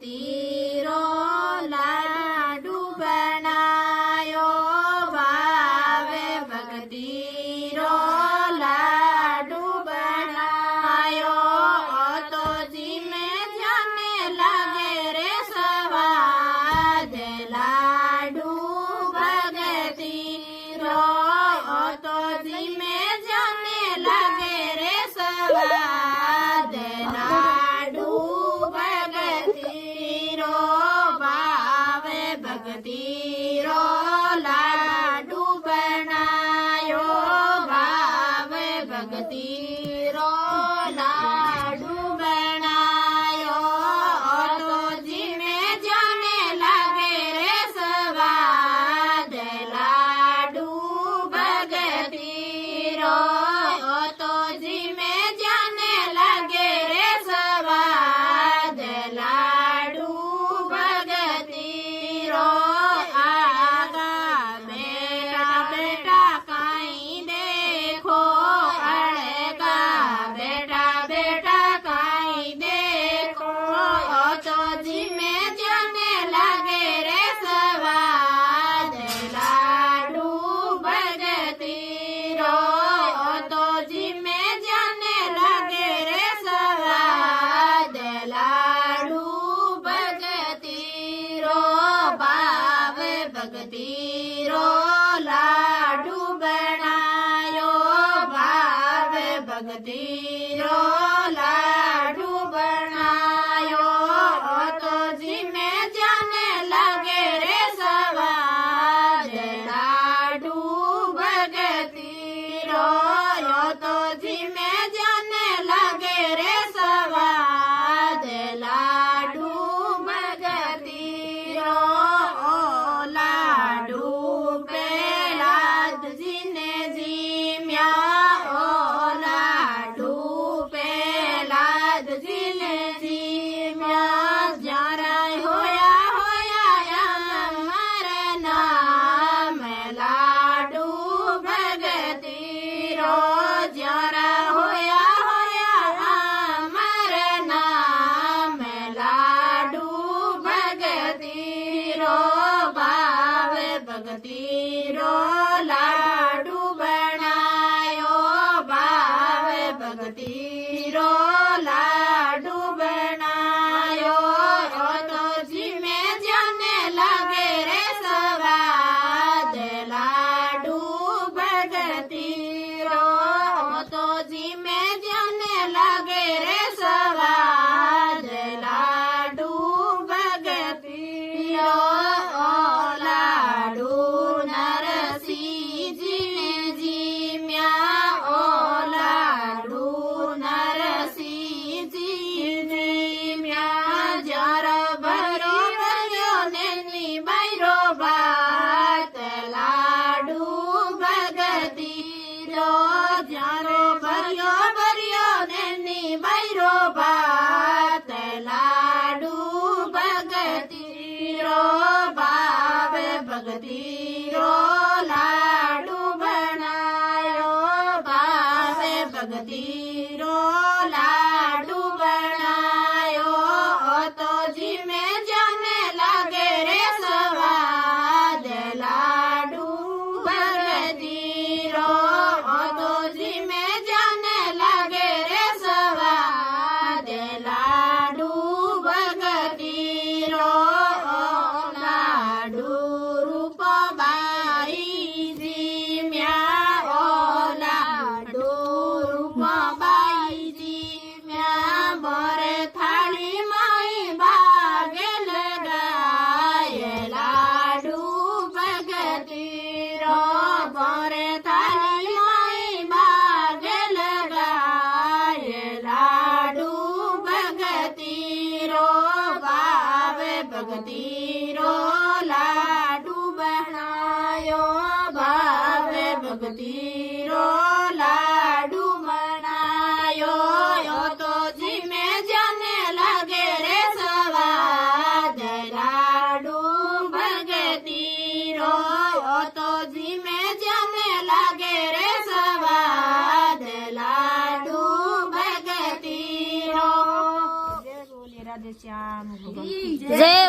तीरो लाडू बनायो भावे भगती रो लाडू बनायो तो जी में जाने लगे रे स्वाद लाडू भगती रो तो जी में जाने लगे रे स्वाद लाडू भगती रो भावे भगती रो लाडू बनायो भावे भगती रो लाडू बनायो तो जी में जाने लगे रे स्वाद लाडू भगती रो तो जी में जाने लगे रे स्वाद लाडू भगती रो आगा बेटा बेटा काई देखो अड़ेगा बेटा बेटा काई देखो तो जी में जाने लगे रे स्वाद लाडू भगती रो तो जी में जाने लगे रे स्वाद लाडू भगती रो भावे भगती रो लाडू बनायो भावे भगती रो लाडू बनायो तो जी में जाने लगे रे स्वाद लाडू भगती रो तो जी में जाने लगे रे स्वाद लाडू भगती रो लाडू पेला जी ने जी म्या ओ लाडू पेला जी ने जी म्या जरा होया होया अमर नाम लाडू भगती रो जरा होया होया अमर नाम लाडू भगती रो भावे भगती रो लाडू बनायो भावे भगती रो लाडू बनायो तो जी में जाने लगे रे स्वाद लाडू भगती रो तो जी में जाने लगे रे स्वाद लाडू भगती रो लाडू नरसिंह जी ने जी म्या ओ लाडू नरसिंह जी ने म्या जरा भरो भरो ने निभाइरो बात लाडू भगती रो जरो भरियो भरियो ने निभाइरो बात लाडू भगती रो भावे भगती रो लाडू बनायो भावे भगती रो लाडू बनायो तो जी में जाने लगे रे स्वाद लाडू भगती रो तो जी में जाने लगे रे स्वाद लाडू भगती रो लाडू रूप बाई जी म्या ओ लाडू रूप बाई जी म्या बोरे थाली माई भागे लगाए लाडू भगती रो बोरे थाली माई भागे लगाए लाडू भगती रो भावे भगती रो लाडू बनायो भावे भगती रो लाडू बनायो तो जी में जाने लगे रे स्वाद लाडू भगती रो तो जी में जाने लगे रे स्वाद लाडू भगती रो। जय बोले राधे। શ્યામ ભગવાન જય